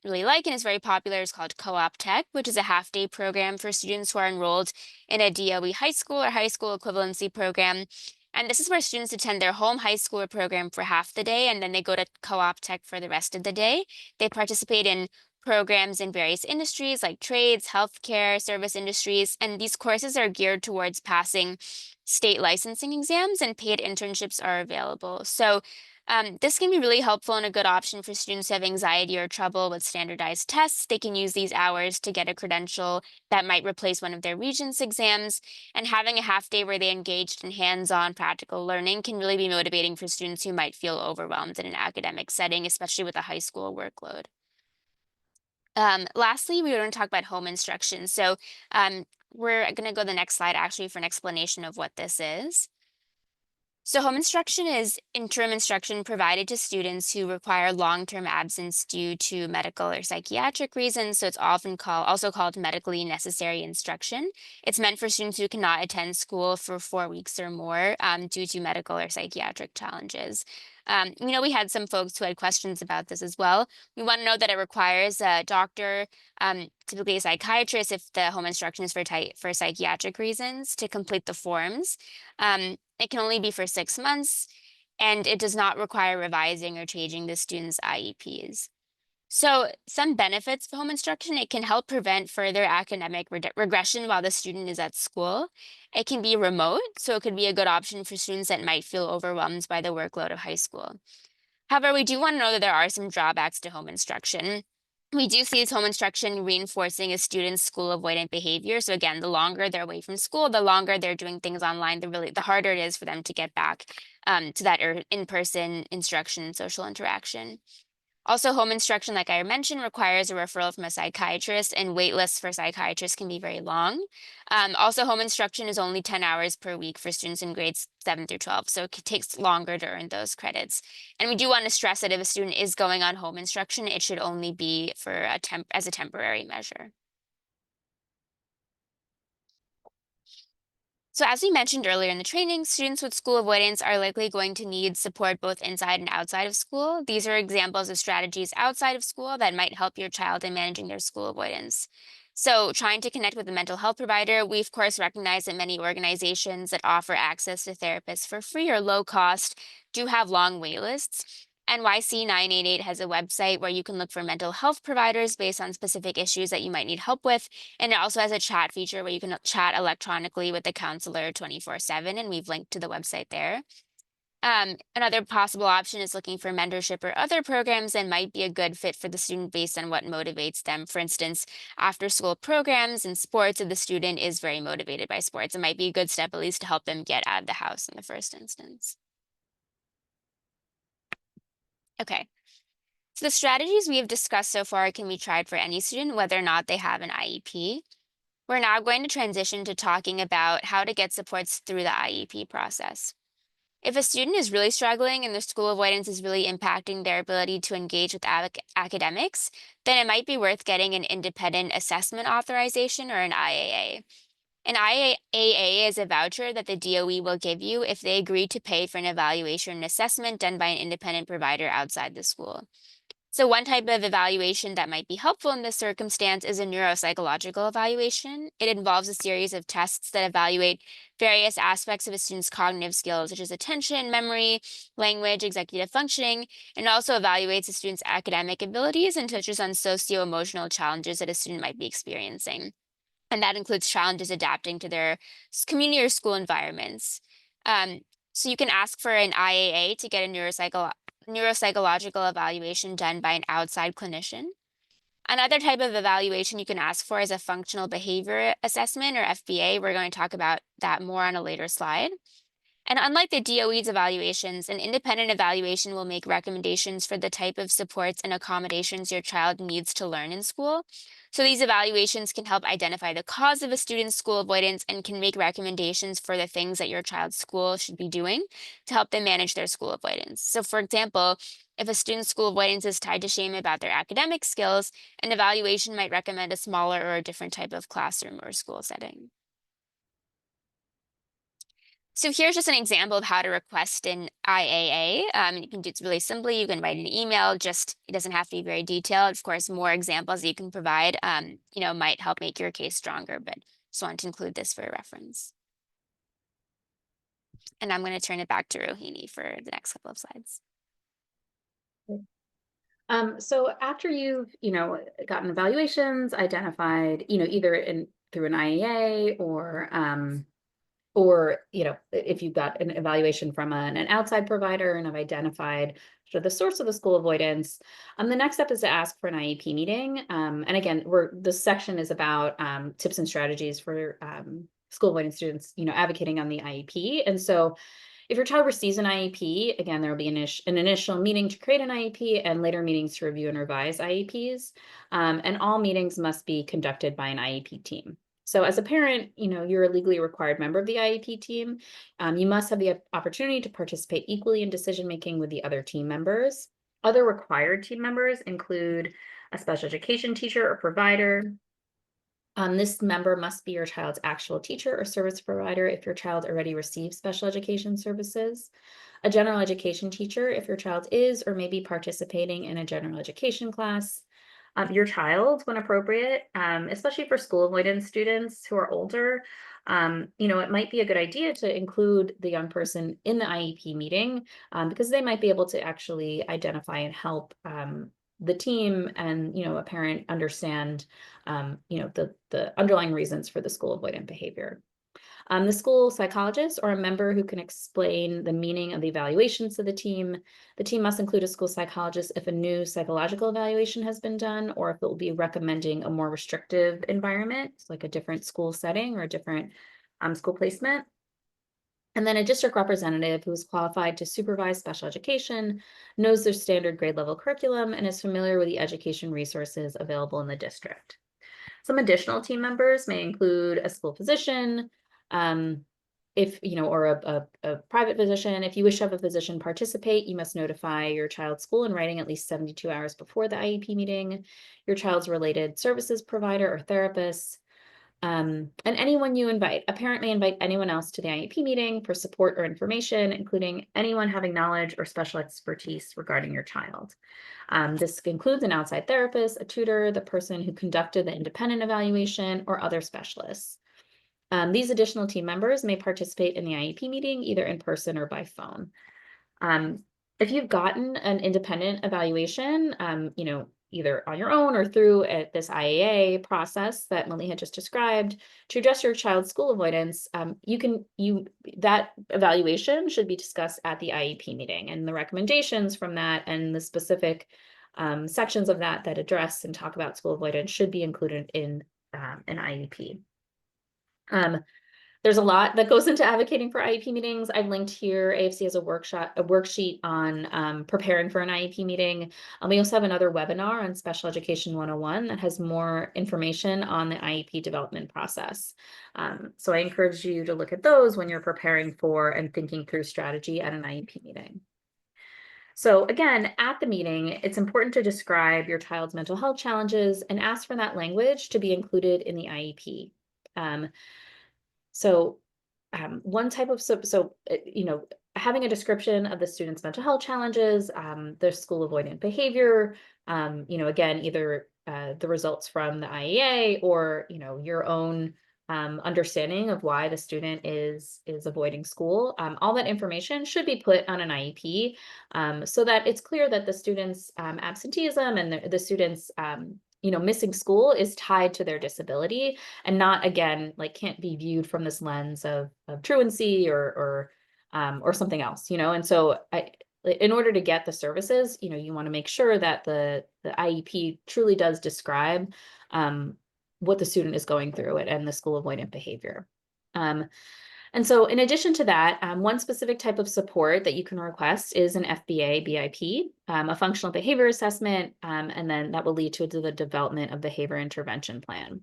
really like and is very popular is called Co-op Tech, which is a half-day program for students who are enrolled in a DOE high school or high school equivalency program. And this is where students attend their home high school program for half the day, and then they go to Co-op Tech for the rest of the day. They participate in programs in various industries like trades, healthcare, service industries, and these courses are geared towards passing state licensing exams, and paid internships are available. So this can be really helpful and a good option for students who have anxiety or trouble with standardized tests. They can use these hours to get a credential that might replace one of their Regents exams. And having a half day where they engaged in hands-on practical learning can really be motivating for students who might feel overwhelmed in an academic setting, especially with a high school workload. Lastly, we want to talk about home instruction. So we're going to go to the next slide actually for an explanation of what this is. So home instruction is interim instruction provided to students who require long-term absence due to medical or psychiatric reasons. So it's often also called medically necessary instruction. It's meant for students who cannot attend school for 4 weeks or more due to medical or psychiatric challenges. We had some folks who had questions about this as well. We want to know that it requires a doctor, typically a psychiatrist, if the home instruction is for psychiatric reasons, to complete the forms. It can only be for 6 months, and it does not require revising or changing the student's IEPs. So some benefits of home instruction: it can help prevent further academic regression while the student is at school. It can be remote, so it could be a good option for students that might feel overwhelmed by the workload of high school. However, we do want to know that there are some drawbacks to home instruction. We do see as home instruction reinforcing a student's school-avoidant behavior. So again, the longer they're away from school, the longer they're doing things online, the harder it is for them to get back to that in-person instruction and social interaction. Also, home instruction, like I mentioned, requires a referral from a psychiatrist, and wait lists for psychiatrists can be very long. Also, home instruction is only 10 hours per week for students in grades 7 through 12, so it takes longer to earn those credits. And we do want to stress that if a student is going on home instruction, it should only be for as a temporary measure. So as we mentioned earlier in the training, students with school avoidance are likely going to need support both inside and outside of school. These are examples of strategies outside of school that might help your child in managing their school avoidance. So trying to connect with a mental health provider, we of course recognize that many organizations that offer access to therapists for free or low cost do have long wait lists. NYC 988 has a website where you can look for mental health providers based on specific issues that you might need help with. And it also has a chat feature where you can chat electronically with the counselor 24/7, and we've linked to the website there. Another possible option is looking for mentorship or other programs that might be a good fit for the student based on what motivates them. For instance, after school programs and sports, if the student is very motivated by sports, it might be a good step at least to help them get out of the house in the first instance. Okay. So the strategies we have discussed so far can be tried for any student, whether or not they have an IEP. We're now going to transition to talking about how to get supports through the IEP process. If a student is really struggling and their school avoidance is really impacting their ability to engage with academics, then it might be worth getting an independent assessment authorization or an IAA. An IAA is a voucher that the DOE will give you if they agree to pay for an evaluation and assessment done by an independent provider outside the school. So one type of evaluation that might be helpful in this circumstance is a neuropsychological evaluation. It involves a series of tests that evaluate various aspects of a student's cognitive skills, such as attention, memory, language, executive functioning, and also evaluates a student's academic abilities and touches on socio-emotional challenges that a student might be experiencing. And that includes challenges adapting to their community or school environments. Um, so you can ask for an IAA to get a neuropsychological evaluation done by an outside clinician. Another type of evaluation you can ask for is a functional behavior assessment or FBA. We're going to talk about that more on a later slide. And unlike the DOE's evaluations, an independent evaluation will make recommendations for the type of supports and accommodations your child needs to learn in school. So these evaluations can help identify the cause of a student's school avoidance and can make recommendations for the things that your child's school should be doing to help them manage their school avoidance. So for example, if a student's school avoidance is tied to shame about their academic skills, an evaluation might recommend a smaller or a different type of classroom or school setting. So here's just an example of how to request an IAA. You can do it really simply. You can write an email. Just it doesn't have to be very detailed. Of course, more examples you can provide, might help make your case stronger. But just wanted to include this for reference. And I'm going to turn it back to Rohini for the next couple of slides. So after you've, gotten evaluations, identified, either through an IEA or, if you've got an evaluation from an outside provider and have identified sort of the source of the school avoidance, the next step is to ask for an IEP meeting. And again, this section is about tips and strategies for school avoidance students, advocating on the IEP. And so if your child receives an IEP, again, there will be an initial meeting to create an IEP and later meetings to review and revise IEPs. And all meetings must be conducted by an IEP team. So as a parent, you're a legally required member of the IEP team. You must have the opportunity to participate equally in decision-making with the other team members. Other required team members include a special education teacher or provider. This member must be your child's actual teacher or service provider if your child already receives special education services. A general education teacher if your child is or may be participating in a general education class. Your child, when appropriate, especially for school avoidance students who are older, it might be a good idea to include the young person in the IEP meeting because they might be able to actually identify and help the team and, a parent understand, the underlying reasons for the school avoidant behavior. The school psychologist or a member who can explain the meaning of the evaluations to the team. The team must include a school psychologist if a new psychological evaluation has been done, or if it will be recommending a more restrictive environment, like a different school setting or a different school placement. And then a district representative who is qualified to supervise special education, knows their standard grade level curriculum, and is familiar with the education resources available in the district. Some additional team members may include a school physician, or a private physician. If you wish to have a physician participate, you must notify your child's school in writing at least 72 hours before the IEP meeting, your child's related services provider or therapist, and anyone you invite. A parent may invite anyone else to the IEP meeting for support or information, including anyone having knowledge or special expertise regarding your child. This includes an outside therapist, a tutor, the person who conducted the independent evaluation, or other specialists. These additional team members may participate in the IEP meeting either in person or by phone. If you've gotten an independent evaluation, either on your own or through this IAA process that Melanie had just described to address your child's school avoidance, that evaluation should be discussed at the IEP meeting, and the recommendations from that and the specific sections of that address and talk about school avoidance should be included in an IEP. There's a lot that goes into advocating for IEP meetings. I've linked here, AFC has a worksheet on preparing for an IEP meeting. We also have another webinar on Special Education 101 that has more information on the IEP development process. So I encourage you to look at those when you're preparing for and thinking through strategy at an IEP meeting. So again, at the meeting, it's important to describe your child's mental health challenges and ask for that language to be included in the IEP. One type of, having a description of the student's mental health challenges, their school avoidant behavior, again, either the results from the IEA or, your own understanding of why the student is avoiding school. All that information should be put on an IEP so that it's clear that the student's absenteeism and the student's missing school is tied to their disability and not, again, can't be viewed from this lens of truancy or something else, and so in order to get the services, you want to make sure that the IEP truly does describe what the student is going through and the school avoidant behavior. And And so in addition to that, one specific type of support that you can request is an FBA BIP, a functional behavior assessment, and then that will lead to the development of behavior intervention plan.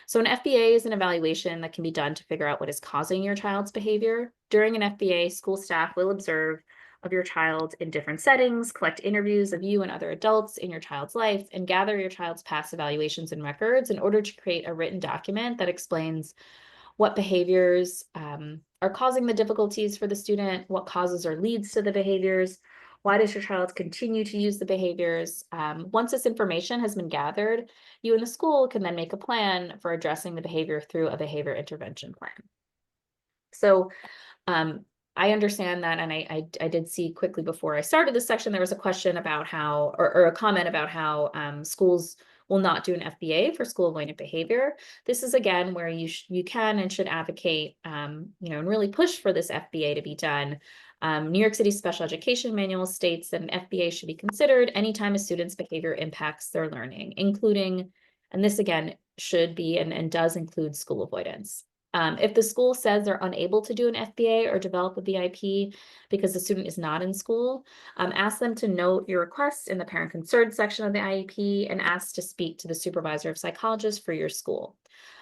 So an FBA is an evaluation that can be done to figure out what is causing your child's behavior. During an FBA, school staff will observe of your child in different settings, collect interviews of you and other adults in your child's life, and gather your child's past evaluations and records in order to create a written document that explains what behaviors are causing the difficulties for the student, what causes or leads to the behaviors, why does your child continue to use the behaviors? Once this information has been gathered, you and the school can then make a plan for addressing the behavior through a behavior intervention plan. So I understand that, and I did see quickly before I started this section, there was a question about how, or a comment about how schools will not do an FBA for school avoidant behavior. This is again where you can and should advocate, and really push for this FBA to be done. New York City Special Education Manual states that an FBA should be considered anytime a student's behavior impacts their learning, including, and this again should be and does include school avoidance. If the school says they're unable to do an FBA or develop a BIP because the student is not in school, ask them to note your request in the parent concern section of the IEP and ask to speak to the supervisor of psychologists for your school.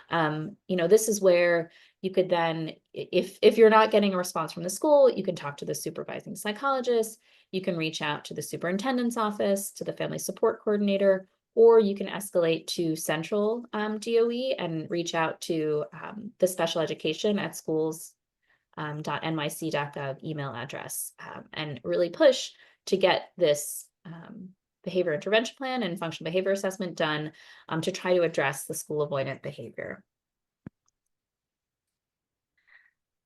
This is where you could then, if you're not getting a response from the school, you can talk to the supervising psychologist, you can reach out to the superintendent's office, to the family support coordinator, or you can escalate to central DOE and reach out to the special education at schools.nyc.gov email address and really push to get this behavior intervention plan and functional behavior assessment done to try to address the school avoidant behavior.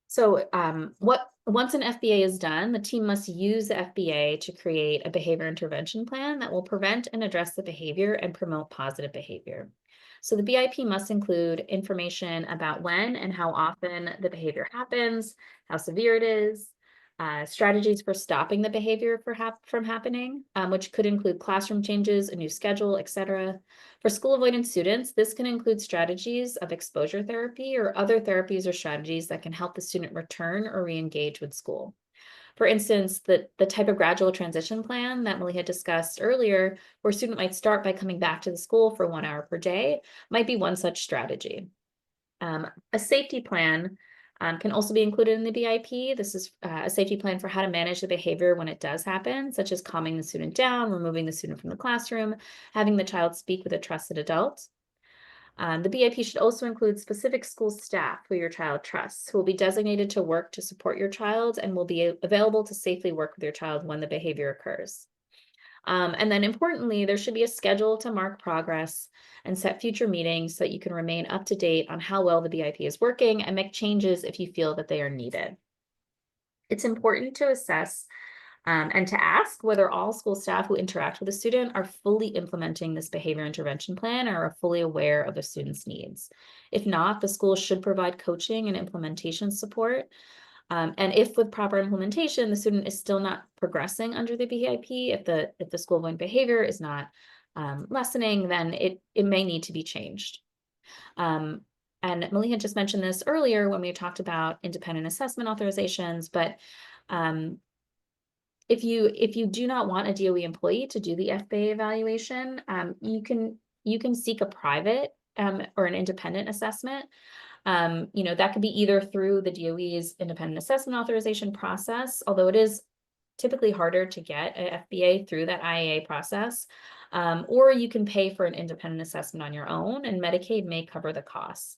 So once an FBA is done, the team must use the FBA to create a behavior intervention plan that will prevent and address the behavior and promote positive behavior. So the BIP must include information about when and how often the behavior happens, how severe it is, strategies for stopping the behavior from happening, which could include classroom changes, a new schedule, etc. For school avoidance students, this can include strategies of exposure therapy or other therapies or strategies that can help the student return or re-engage with school. For instance, the type of gradual transition plan that Millie had discussed earlier, where a student might start by coming back to the school for 1 hour per day, might be one such strategy. A safety plan can also be included in the BIP. This is a safety plan for how to manage the behavior when it does happen, such as calming the student down, removing the student from the classroom, having the child speak with a trusted adult. The BIP should also include specific school staff who your child trusts, who will be designated to work to support your child and will be available to safely work with your child when the behavior occurs. And then importantly, there should be a schedule to mark progress and set future meetings so that you can remain up to date on how well the BIP is working and make changes if you feel that they are needed. It's important to assess and to ask whether all school staff who interact with a student are fully implementing this behavior intervention plan or are fully aware of the student's needs. If not, the school should provide coaching and implementation support. And if with proper implementation, the student is still not progressing under the BIP, if the school avoidant behavior is not lessening, then it may need to be changed. And Millie had just mentioned this earlier when we talked about independent assessment authorizations, but if you do not want a DOE employee to do the FBA evaluation, you can seek a private or an independent assessment. That could be either through the DOE's independent assessment authorization process, although it is typically harder to get an FBA through that IAA process, or you can pay for an independent assessment on your own, and Medicaid may cover the costs.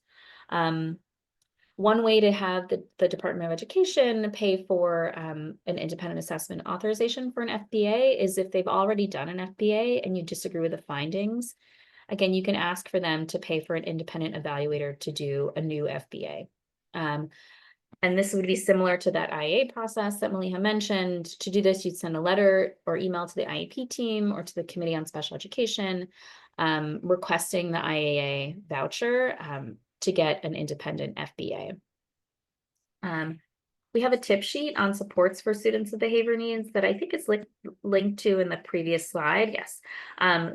One way to have the Department of Education pay for an independent assessment authorization for an FBA is if they've already done an FBA and you disagree with the findings. Again, you can ask for them to pay for an independent evaluator to do a new FBA. And this would be similar to that IAA process that Maliha mentioned. To do this, you'd send a letter or email to the IEP team or to the Committee on Special Education requesting the IAA voucher to get an independent FBA. We have a tip sheet on supports for students with behavior needs that I think is linked to in the previous slide. Yes.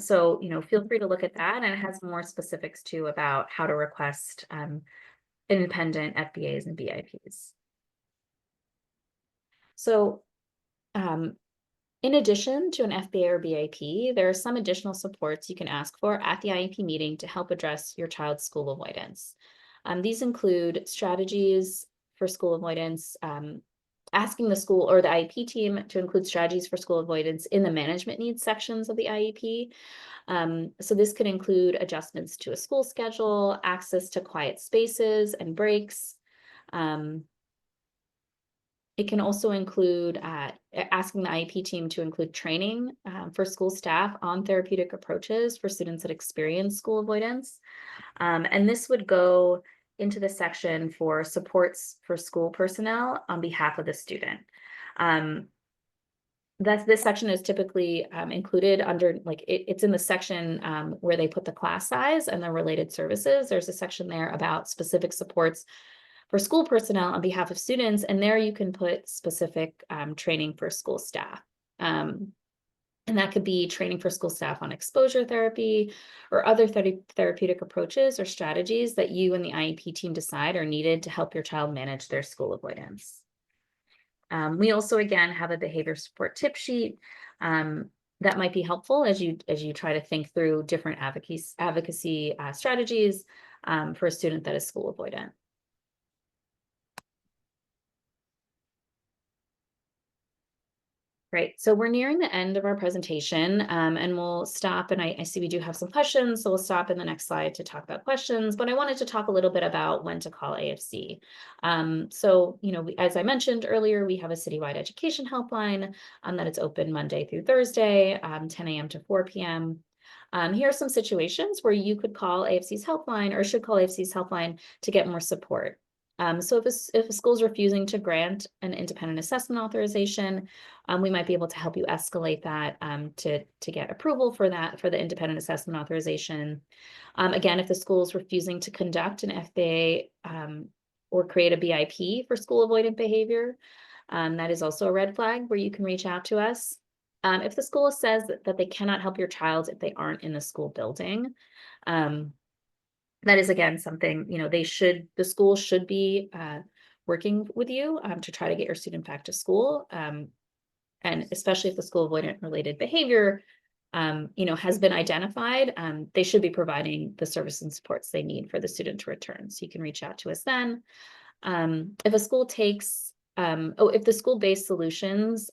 So, feel free to look at that, and it has more specifics too about how to request independent FBAs and BIPs. So in addition to an FBA or BIP, there are some additional supports you can ask for at the IEP meeting to help address your child's school avoidance. These include strategies for school avoidance, asking the school or the IEP team to include strategies for school avoidance in the management needs sections of the IEP. So this could include adjustments to a school schedule, access to quiet spaces and breaks. It can also include asking the IEP team to include training for school staff on therapeutic approaches for students that experience school avoidance. And this would go into the section for supports for school personnel on behalf of the student. This section is typically included under, like, it's in the section where they put the class size and the related services. There's a section there about specific supports for school personnel on behalf of students, and there you can put specific training for school staff. And that could be training for school staff on exposure therapy or other therapeutic approaches or strategies that you and the IEP team decide are needed to help your child manage their school avoidance. We also, again, have a behavior support tip sheet that might be helpful as you try to think through different advocacy strategies for a student that is school avoidant. Great. So we're nearing the end of our presentation, and we'll stop. And I see we do have some questions, so we'll stop in the next slide to talk about questions. But I wanted to talk a little bit about when to call AFC. So, as I mentioned earlier, we have a citywide education helpline that it's open Monday through Thursday, 10 a.m. to 4 p.m. Here are some situations where you could call AFC's helpline or should call AFC's helpline to get more support. So if a school is refusing to grant an independent assessment authorization, we might be able to help you escalate that to get approval for the independent assessment authorization. Again, if the school is refusing to conduct an FBA or create a BIP for school avoidant behavior, that is also a red flag where you can reach out to us. If the school says that they cannot help your child if they aren't in the school building, that is, again, something, the school should be working with you to try to get your student back to school. And especially if the school avoidant related behavior, has been identified, they should be providing the service and supports they need for the student to return. So you can reach out to us then. If a school takes, if the school-based solutions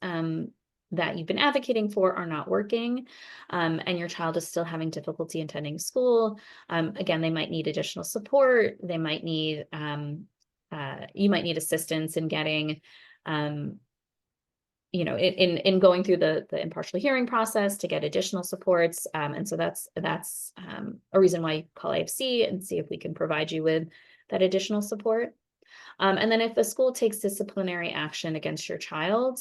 that you've been advocating for are not working, and your child is still having difficulty attending school, again, they might need additional support. They might need, you might need assistance in getting, in going through the impartial hearing process to get additional supports. And so that's a reason why you call AFC and see if we can provide you with that additional support. And then if the school takes disciplinary action against your child,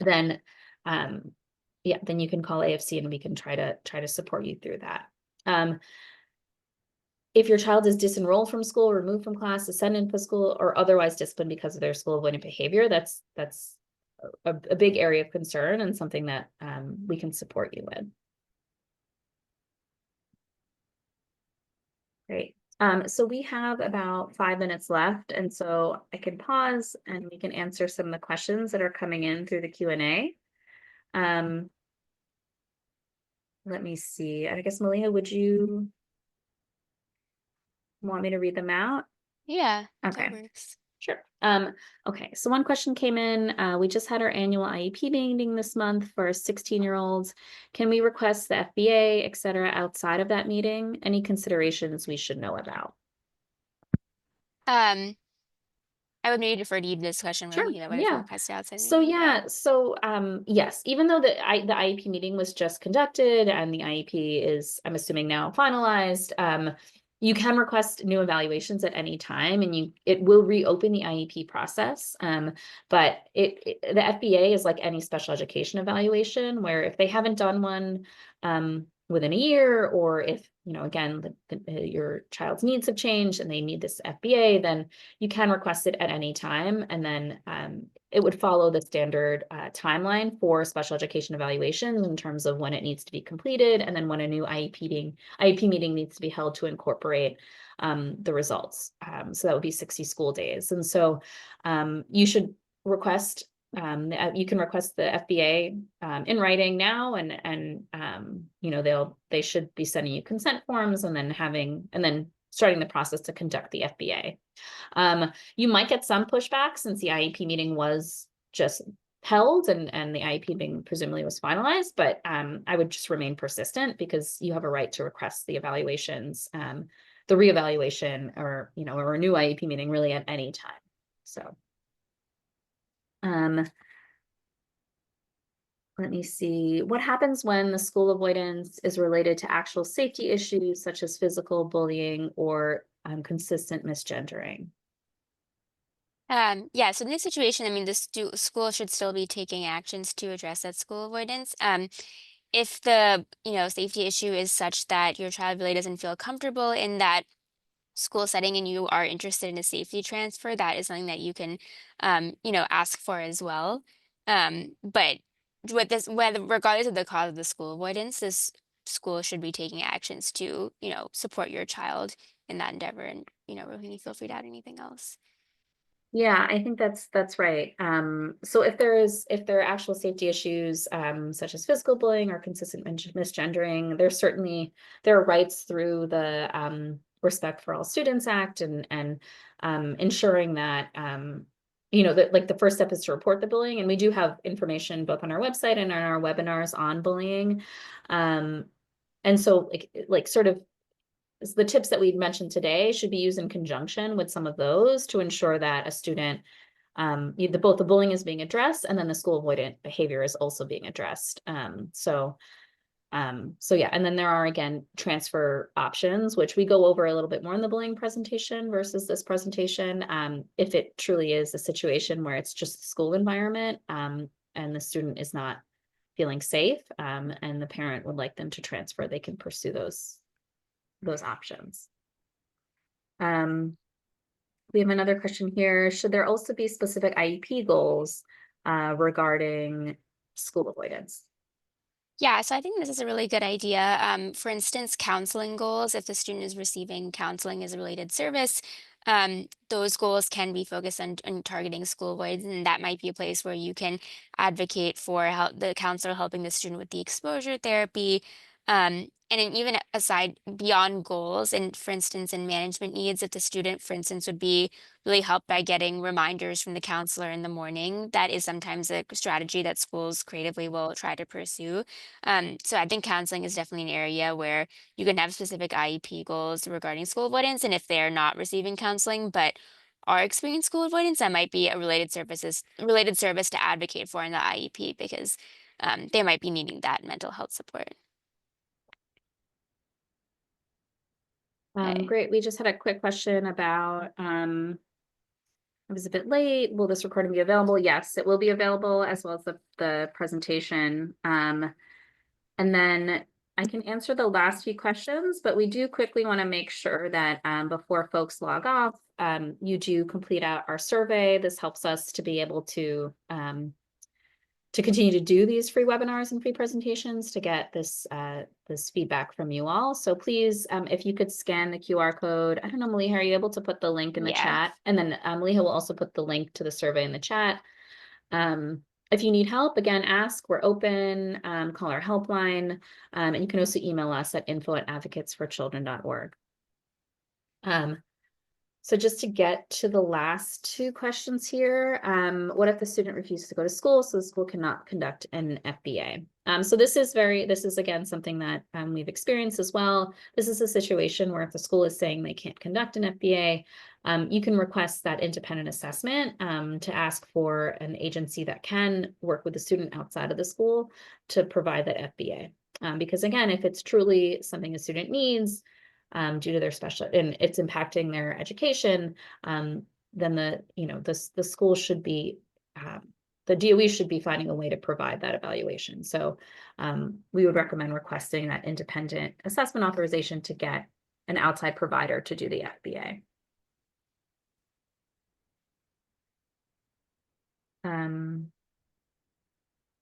then then you can call AFC and we can try to support you through that. If your child is disenrolled from school, removed from class, suspended from school, or otherwise disciplined because of their school avoidant behavior, that's a big area of concern and something that we can support you with. Great. So we have about 5 minutes left, and so I can pause and we can answer some of the questions that are coming in through the Q&A. Let me see. I guess, Malia, would you want me to read them out? Yeah, Okay. that works. Sure. Okay, so one question came in. We just had our annual IEP meeting this month for 16-year-olds. Can we request the FBA, et cetera, outside of that meeting? Any considerations we should know about? I would maybe defer to you this question, Sure. Rohini, whether to Yeah. request outside So meeting. yes, even though the IEP meeting was just conducted and the IEP is, I'm assuming, now finalized, you can request new evaluations at any time, and it will reopen the IEP process. But the FBA is like any special education evaluation, where if they haven't done one within a year, or if, again, your child's needs have changed and they need this FBA, then you can request it at any time. And then it would follow the standard timeline for special education evaluations in terms of when it needs to be completed, and then when a new IEP meeting needs to be held to incorporate the results. So that would be 60 school days. And so you should request, you can request the FBA in writing now, and you know, they should be sending you consent forms, and then starting the process to conduct the FBA. You might get some pushback since the IEP meeting was just held, and the IEP being presumably was finalized, but I would just remain persistent, because you have a right to request the evaluations, the reevaluation, or, you know, or a new IEP meeting really at any time. So let me see. What happens when the school avoidance is related to actual safety issues such as physical bullying or consistent misgendering? Yeah, so in this situation, I mean, the school should still be taking actions to address that school avoidance. If the, safety issue is such that your child really doesn't feel comfortable in that school setting and you are interested in a safety transfer, that is something that you can, ask for as well. But with this, whether regardless of the cause of the school avoidance, this school should be taking actions to, support your child in that endeavor. And, Rohini, feel free to add anything else. Yeah, I think that's right. So if there are actual safety issues, such as physical bullying or consistent misgendering, there are rights through the Respect for All Students Act, and ensuring that you know, that, like, the first step is to report the bullying, and we do have information both on our website and on our webinars on bullying. And so, like sort of, the tips that we mentioned today should be used in conjunction with some of those to ensure that a student, both the bullying is being addressed, and then the school avoidant behavior is also being addressed. So yeah, and then there are, again, transfer options, which we go over a little bit more in the bullying presentation versus this presentation. If it truly is a situation where it's just the school environment, and the student is not feeling safe, and the parent would like them to transfer, they can pursue those options. We have another question here. Should there also be specific IEP goals regarding school avoidance? Yeah, so I think this is a really good idea. For instance, counseling goals, if the student is receiving counseling as a related service, those goals can be focused on targeting school avoidance, and that might be a place where you can advocate for help, the counselor helping the student with the exposure therapy. And then even aside beyond goals, and for instance, in management needs, if the student, for instance, would be really helped by getting reminders from the counselor in the morning, that is sometimes a strategy that schools creatively will try to pursue. So I think counseling is definitely an area where you can have specific IEP goals regarding school avoidance. And if they're not receiving counseling, but are experiencing school avoidance, that might be a related service to advocate for in the IEP, because they might be needing that mental health support. Okay. Great. We just had a quick question about, it was a bit late. Will this recording be available? Yes, it will be available, as well as the presentation. And then I can answer the last few questions, but we do quickly want to make sure that before folks log off, you do complete out our survey. This helps us to be able to continue to do these free webinars and free presentations, to get this feedback from you all. So please, if you could scan the QR code. I don't know, Maliha, are you able to put the link in the Yeah. chat? And then Maliha will also put the link to the survey in the chat. If you need help, again, ask. We're open. Call our helpline. And you can also email us at info@advocatesforchildren.org. So just to get to the last two questions here, what if the student refuses to go to school, so the school cannot conduct an FBA? So this is again something that we've experienced as well. This is a situation where if the school is saying they can't conduct an FBA, you can request that independent assessment to ask for an agency that can work with the student outside of the school to provide that FBA. Because again, if it's truly something a student needs, due to their special, and it's impacting their education, then the school should be, the DOE should be finding a way to provide that evaluation. So we would recommend requesting that independent assessment authorization to get an outside provider to do the FBA. And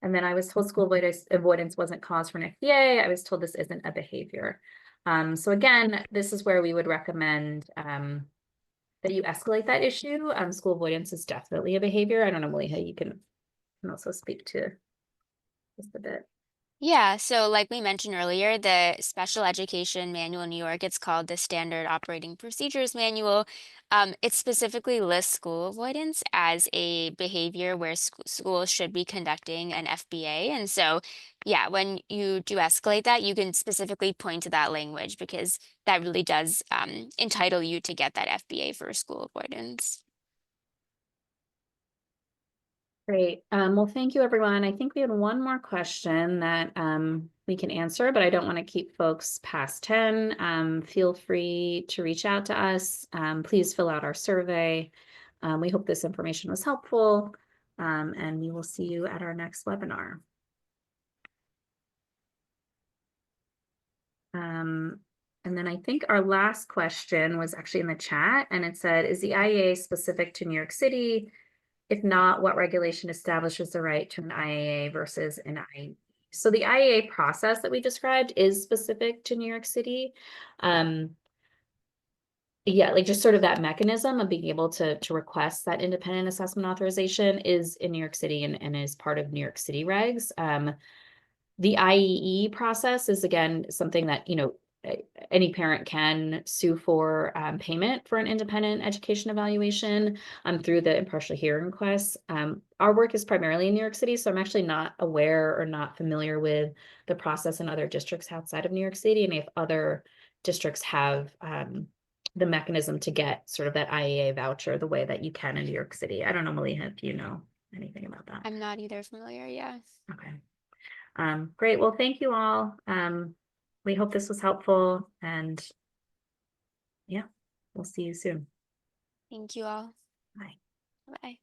then I was told school avoidance wasn't cause for an FBA. I was told this isn't a behavior. So again, this is where we would recommend that you escalate that issue. School avoidance is definitely a behavior. I don't know, Maliha, you can also speak to just a bit. Yeah, so like we mentioned earlier, the Special Education Manual in New York, it's called the Standard Operating Procedures Manual. It specifically lists school avoidance as a behavior where schools should be conducting an FBA. And so, yeah, when you do escalate that, you can specifically point to that language because that really does entitle you to get that FBA for school avoidance. Great. Well, thank you, everyone. I think we had one more question that we can answer, but I don't want to keep folks past 10. Feel free to reach out to us. Please fill out our survey. We hope this information was helpful, and we will see you at our next webinar. And then I think our last question was actually in the chat, and it said, is the IEA specific to New York City? If not, what regulation establishes the right to an IAA versus an IE? So the IAA process that we described is specific to New York City. Yeah, like just sort of that mechanism of being able to request that independent assessment authorization is in New York City and is part of New York City regs. The IEE process is, again, something that, any parent can sue for payment for an independent education evaluation through the impartial hearing requests. Our work is primarily in New York City, so I'm actually not aware or not familiar with the process in other districts outside of New York City, and if other districts have the mechanism to get sort of that IEA voucher the way that you can in New York City. I don't know, Maliha, if you know anything about that. I'm not either familiar, yeah. Okay. Great. Well, thank you all. We hope this was helpful, and yeah, we'll see you soon. Thank you all. Bye. Bye.